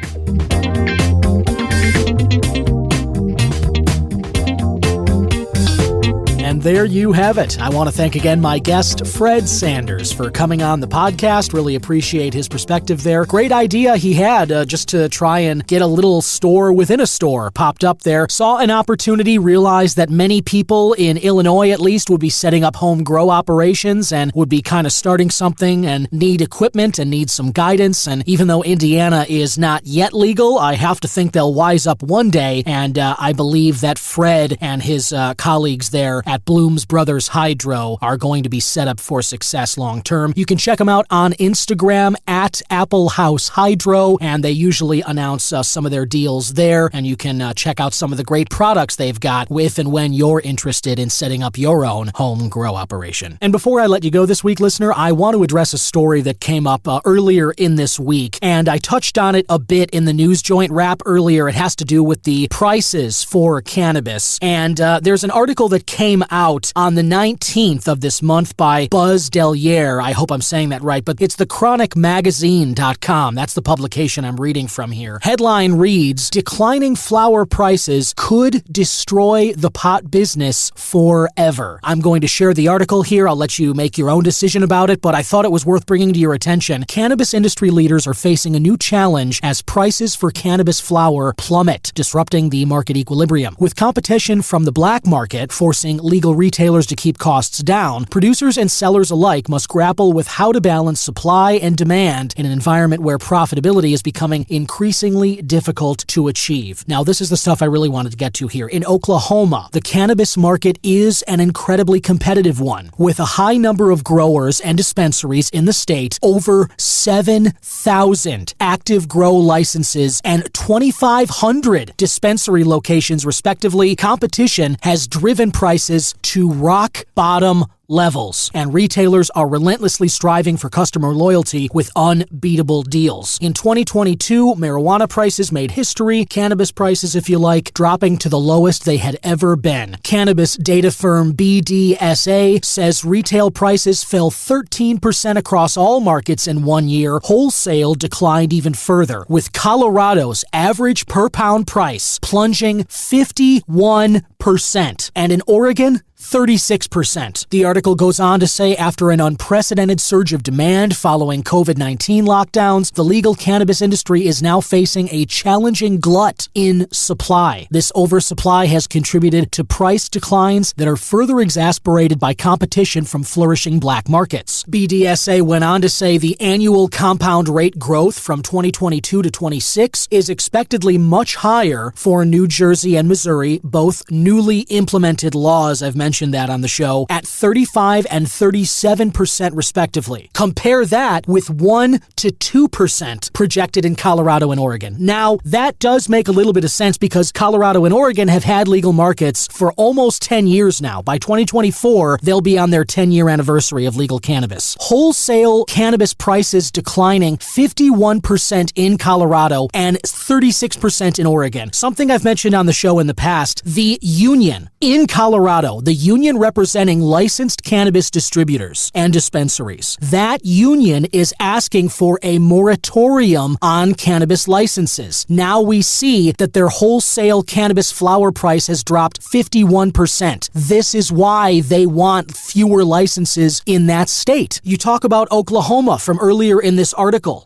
And there you have it. I want to thank again my guest, Fred Sanders, for coming on the podcast. Really appreciate his perspective there. Great idea he had just to try and get a little store within a store popped up there. Saw an opportunity, realized that many people in Illinois at least would be setting up home grow operations and would be kind of starting something and need equipment and need some guidance. And even though Indiana is not yet legal, I have to think they'll wise up one day. And I believe that Fred and his colleagues there at Bloom's Brothers Hydro are going to be set up for success long term. You can check them out on Instagram at Apple House Hydro, and they usually announce some of their deals there, and you can check out some of the great products they've got if and when you're interested in setting up your own home grow operation. And before I let you go this week, listener, I want to address a story that came up earlier in this week, and I touched on it a bit in the News Joint wrap earlier. It has to do with the prices for cannabis, and there's an article that came out on the 19th of this month by Buzz Delier. I hope I'm saying that right, but it's the chronicmagazine.com. That's the publication I'm reading from here. Headline reads, "Declining flower prices could destroy the pot business forever." I'm going to share the article here. I'll let you make your own decision about it, but I thought it was worth bringing to your attention. Cannabis industry leaders are facing a new challenge as prices for cannabis flower plummet, disrupting the market equilibrium. With competition from the black market forcing legal retailers to keep costs down, producers and sellers alike must grapple with how to balance supply and demand in an environment where profitability is becoming increasingly difficult to achieve. Now, this is the stuff I really wanted to get to here. In Oklahoma, the cannabis market is an incredibly competitive one, with a high number of growers and dispensaries in the state, over 7,000 active grow licenses and 2,500 dispensary locations, respectively. Competition has driven prices to rock bottom levels, and retailers are relentlessly striving for customer loyalty with unbeatable deals. In 2022, marijuana prices made history, cannabis prices, if you like, dropping to the lowest they had ever been. Cannabis data firm BDSA says retail prices fell 13% across all markets in 1 year. Wholesale declined even further, with Colorado's average per pound price plunging 51%, and in Oregon, 36%. The article goes on to say after an unprecedented surge of demand following COVID-19 lockdowns, the legal cannabis industry is now facing a challenging glut in supply. This oversupply has contributed to price declines that are further exacerbated by competition from flourishing black markets. BDSA went on to say the annual compound rate growth from 2022 to 26 is expectedly much higher for New Jersey and Missouri, both newly implemented laws. I've mentioned that on the show, at 35 and 37% respectively. Compare that with 1 to 2% projected in Colorado and Oregon. Now, that does make a little bit of sense because Colorado and Oregon have had legal markets for almost 10 years now. By 2024, they'll be on their 10-year anniversary of legal cannabis. Wholesale cannabis prices declining 51% in Colorado and 36% in Oregon. Something I've mentioned on the show in the past, the union in Colorado, the union representing licensed cannabis distributors and dispensaries. That union is asking for a moratorium on cannabis licenses. Now we see that their wholesale cannabis flower price has dropped 51%. This is why they want fewer licenses in that state. You talk about Oklahoma from earlier in this article.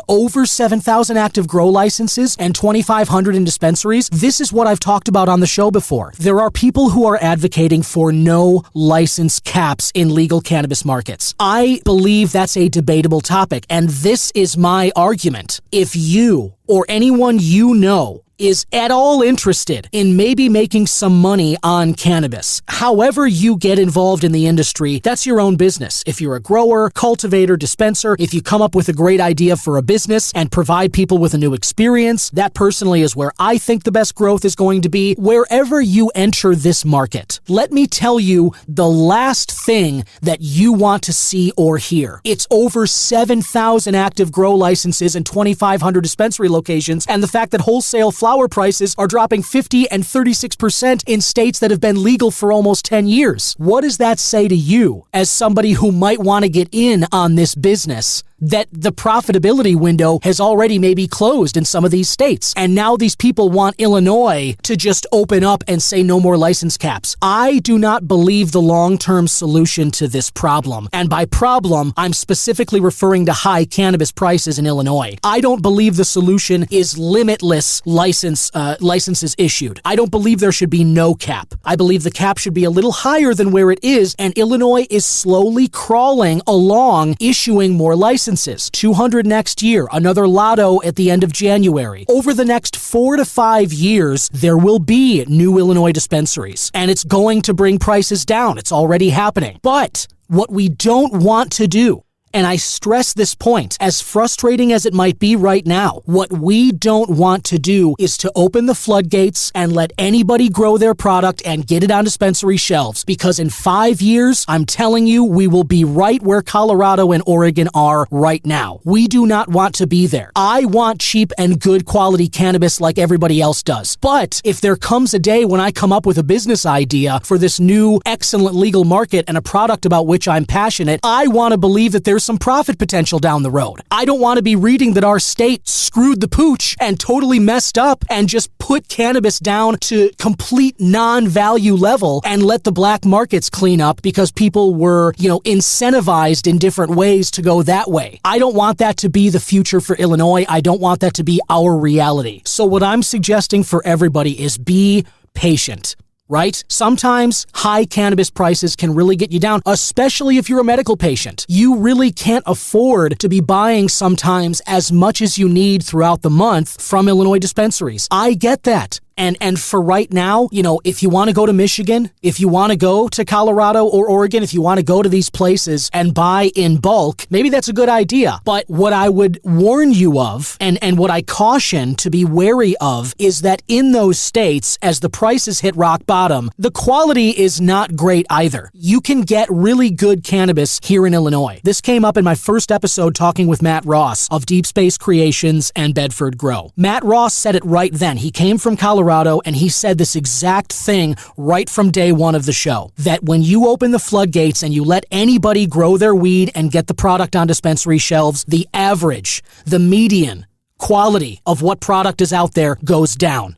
Over 7,000 active grow licenses and 2,500 in dispensaries. This is what I've talked about on the show before. There are people who are advocating for no license caps in legal cannabis markets. I believe that's a debatable topic, and this is my argument. If you or anyone you know is at all interested in maybe making some money on cannabis, however you get involved in the industry, that's your own business. If you're a grower, cultivator, dispenser, if you come up with a great idea for a business and provide people with a new experience, that personally is where I think the best growth is going to be. Wherever you enter this market, let me tell you the last thing that you want to see or hear. It's over 7,000 active grow licenses and 2,500 dispensary locations, and the fact that wholesale flower prices are dropping 50 and 36% in states that have been legal for almost 10 years. What does that say to you as somebody who might want to get in on this business? That the profitability window has already maybe closed in some of these states. And now these people want Illinois to just open up and say no more license caps. I do not believe the long-term solution to this problem. And by problem, I'm specifically referring to high cannabis prices in Illinois. I don't believe the solution is limitless licenses issued. I don't believe there should be no cap. I believe the cap should be a little higher than where it is, and Illinois is slowly crawling along, issuing more licenses. 200 next year, another lotto at the end of January. Over the next 4 to 5 years, there will be new Illinois dispensaries, and it's going to bring prices down. It's already happening. But what we don't want to do, And I stress this point, as frustrating as it might be right now, what we don't want to do is to open the floodgates and let anybody grow their product and get it on dispensary shelves, because in 5 years, I'm telling you, we will be right where Colorado and Oregon are right now. We do not want to be there. I want cheap and good quality cannabis like everybody else does. But if there comes a day when I come up with a business idea for this new excellent legal market and a product about which I'm passionate, I want to believe that there's some profit potential down the road. I don't want to be reading that our state screwed the pooch and totally messed up and just put cannabis down to complete non-value level and let the black markets clean up because people were, incentivized in different ways to go that way. I don't want that to be the future for Illinois. I don't want that to be our reality. So what I'm suggesting for everybody is be patient. Right? Sometimes high cannabis prices can really get you down, especially if you're a medical patient. You really can't afford to be buying sometimes as much as you need throughout the month from Illinois dispensaries. I get that. And for right now, if you want to go to Michigan, if you want to go to Colorado or Oregon, if you want to go to these places and buy in bulk, maybe that's a good idea. But what I would warn you of, and what I caution to be wary of, is that in those states, as the prices hit rock bottom, the quality is not great either. You can get really good cannabis here in Illinois. This came up in my first episode talking with Matt Ross of Deep Space Creations and Bedford Grow. Matt Ross said it right then. He came from Colorado, and he said this exact thing right from day one of the show, that when you open the floodgates and you let anybody grow their weed and get the product on dispensary shelves, the average, the median quality of what product is out there goes down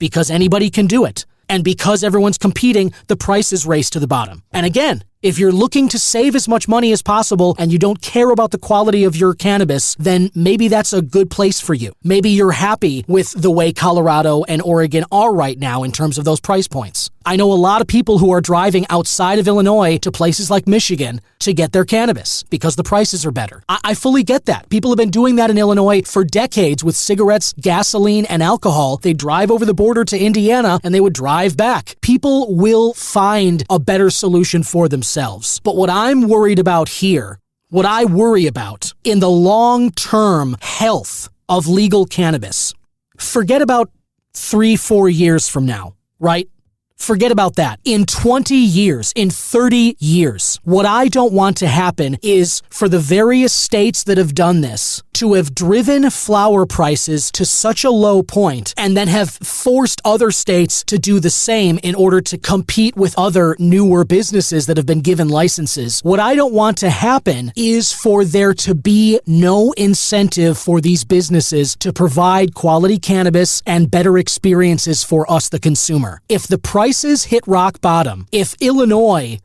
because anybody can do it. And because everyone's competing, the prices race to the bottom. And again, if you're looking to save as much money as possible and you don't care about the quality of your cannabis, then maybe that's a good place for you. Maybe you're happy with the way Colorado and Oregon are right now in terms of those price points. I know a lot of people who are driving outside of Illinois to places like Michigan to get their cannabis because the prices are better. I fully get that. People have been doing that in Illinois for decades with cigarettes, gasoline, and alcohol. They drive over the border to Indiana and they would drive back. People will find a better solution for themselves. But what I'm worried about here, what I worry about in the long-term health of legal cannabis, forget about 3-4 years from now, right? Forget about that. In 20 years, in 30 years, what I don't want to happen is for the various states that have done this to have driven flower prices to such a low point and then have forced other states to do the same in order to compete with other newer businesses that have been given licenses. What I don't want to happen is for there to be no incentive for these businesses to provide quality cannabis and better experiences for us, the consumer. If the prices hit rock bottom, if Illinois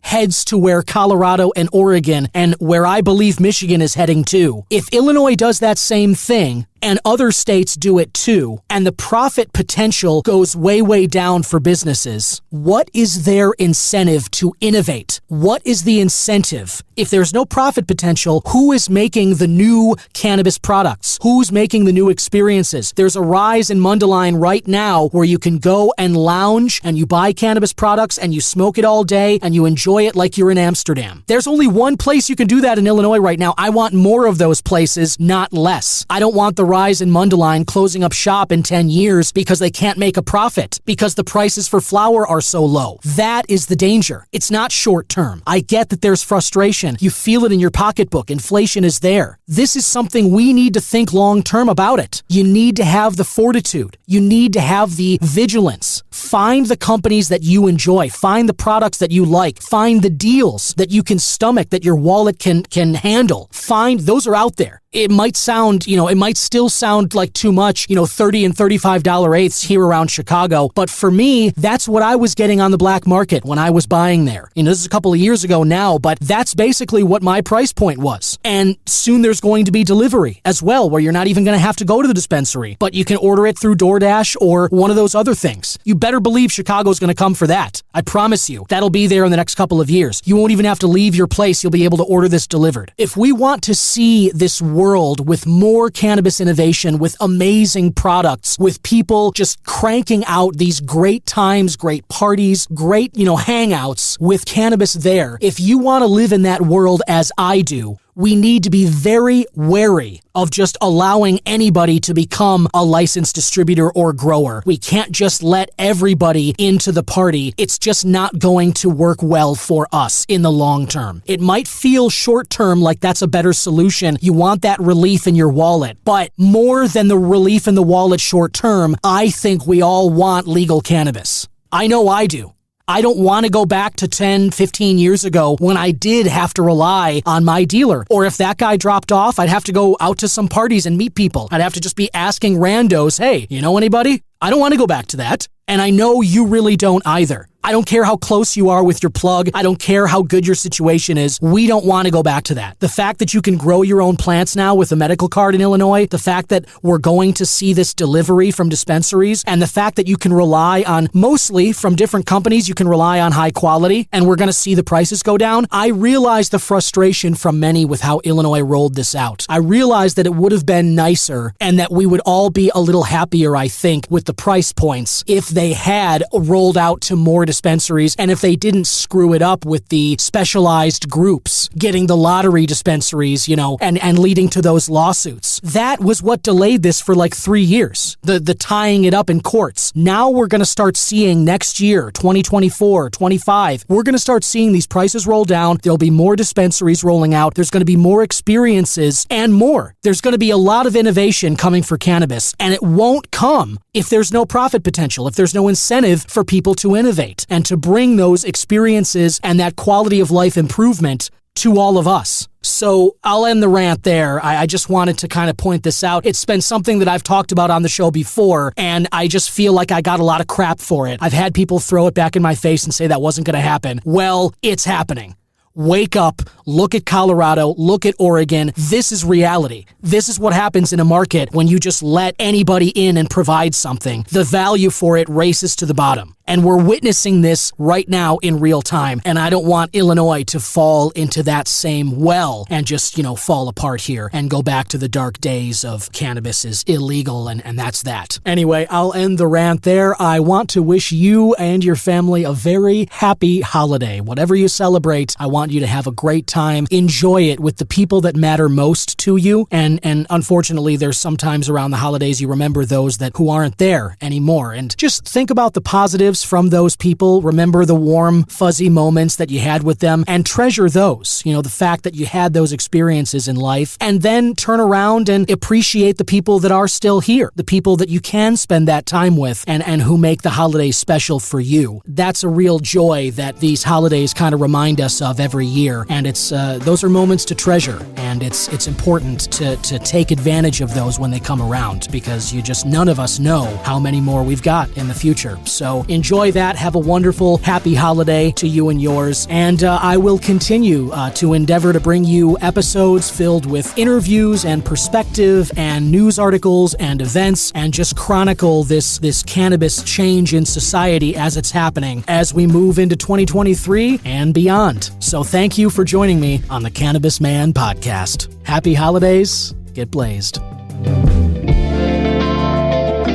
heads to where Colorado and Oregon and where I believe Michigan is heading to, if Illinois does that same thing, and other states do it too, and the profit potential goes way, way down for businesses, what is their incentive to innovate? What is the incentive? If there's no profit potential, who is making the new cannabis products? Who's making the new experiences? There's a rise in Mundelein right now where you can go and lounge and you buy cannabis products and you smoke it all day and you enjoy it like you're in Amsterdam. There's only one place you can do that in Illinois right now. I want more of those places, not less. I don't want the rise in Mundelein closing up shop in 10 years because they can't make a profit, because the prices for flour are so low. That is the danger. It's not short term. I get that there's frustration. You feel it in your pocketbook. Inflation is there. This is something we need to think long term about it. You need to have the fortitude. You need to have the vigilance. Find the companies that you enjoy. Find the products that you like. Find the deals that you can stomach, that your wallet can handle. Find, those are out there. It might sound, it might still sound like too much, $30 and $35 eighths here around Chicago. But for me, that's what I was getting on the black market when I was buying there. This is a couple of years ago now, but that's basically what my price point was. And soon there's going to be delivery as well, where you're not even going to have to go to the dispensary, but you can order it through DoorDash or one of those other things. You better believe Chicago's going to come for that. I promise you. That'll be there in the next couple of years. You won't even have to leave your place. You'll be able to order this delivered. If we want to see this world with more cannabis innovation, with amazing products, with people just cranking out these great times, great parties, great, hangouts with cannabis there, if you want to live in that world as I do, We need to be very wary of just allowing anybody to become a licensed distributor or grower. We can't just let everybody into the party. It's just not going to work well for us in the long term. It might feel short term like that's a better solution. You want that relief in your wallet. But more than the relief in the wallet short term, I think we all want legal cannabis. I know I do. I don't want to go back to 10, 15 years ago when I did have to rely on my dealer. Or if that guy dropped off, I'd have to go out to some parties and meet people. I'd have to just be asking randos, hey, you know anybody? I don't want to go back to that. And I know you really don't either. I don't care how close you are with your plug. I don't care how good your situation is. We don't want to go back to that. The fact that you can grow your own plants now with a medical card in Illinois, the fact that we're going to see this delivery from dispensaries, and the fact that you can rely on, mostly from different companies, you can rely on high quality, and we're going to see the prices go down. I realize the frustration from many with how Illinois rolled this out. I realize that it would have been nicer and that we would all be a little happier, I think, with the price points if they had rolled out to more dispensaries, and if they didn't screw it up with the specialized groups getting the lottery dispensaries, and leading to those lawsuits. That was what delayed this for like 3 years, the tying it up in courts. Now we're going to start seeing next year, 2024, 25, we're going to start seeing these prices roll down. There'll be more dispensaries rolling out. There's going to be more experiences and more. There's going to be a lot of innovation coming for cannabis, and it won't come if there's no profit potential, if there's no incentive for people to innovate and to bring those experiences and that quality of life improvement to all of us. So I'll end the rant there. I just wanted to kind of point this out. It's been something that I've talked about on the show before, and I just feel like I got a lot of crap for it. I've had people throw it back in my face and say that wasn't going to happen. Well, it's happening. Wake up, look at Colorado, look at Oregon. This is reality. This is what happens in a market when you just let anybody in and provide something. The value for it races to the bottom. And we're witnessing this right now in real time. And I don't want Illinois to fall into that same well and just, fall apart here and go back to the dark days of cannabis is illegal and that's that. Anyway, I'll end the rant there. I want to wish you and your family a very happy holiday. Whatever you celebrate, I want you to have a great time. Enjoy it with the people that matter most to you. And unfortunately, there's sometimes around the holidays you remember those who aren't there anymore. And just think about the positives from those people. Remember the warm, fuzzy moments that you had with them and treasure those. The fact that you had those experiences in life, and then turn around and appreciate the people that are still here, the people that you can spend that time with and who make the holidays special for you. That's a real joy that these holidays kind of remind us of every year. And it's those are moments to treasure, and it's important to take advantage of those when they come around, because none of us know how many more we've got in the future. So enjoy that. Have a wonderful, happy holiday to you and yours. And I will continue to endeavor to bring you episodes filled with interviews and perspective and news articles and events, and just chronicle this cannabis change in society as it's happening as we move into 2023 and beyond. So thank you for joining me on the Cannabis Man podcast. Happy holidays. Get blazed.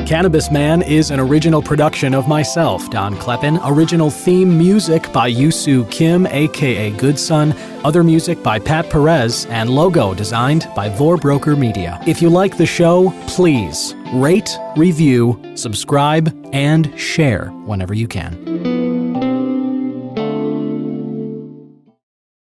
Cannabis Man is an original production of myself, Don Kleppen. Original theme music by Yusu Kim, aka Goodson. Other music by Pat Perez, and logo designed by Vorbroker Media. If you like the show, please rate, review, subscribe, and share whenever you can.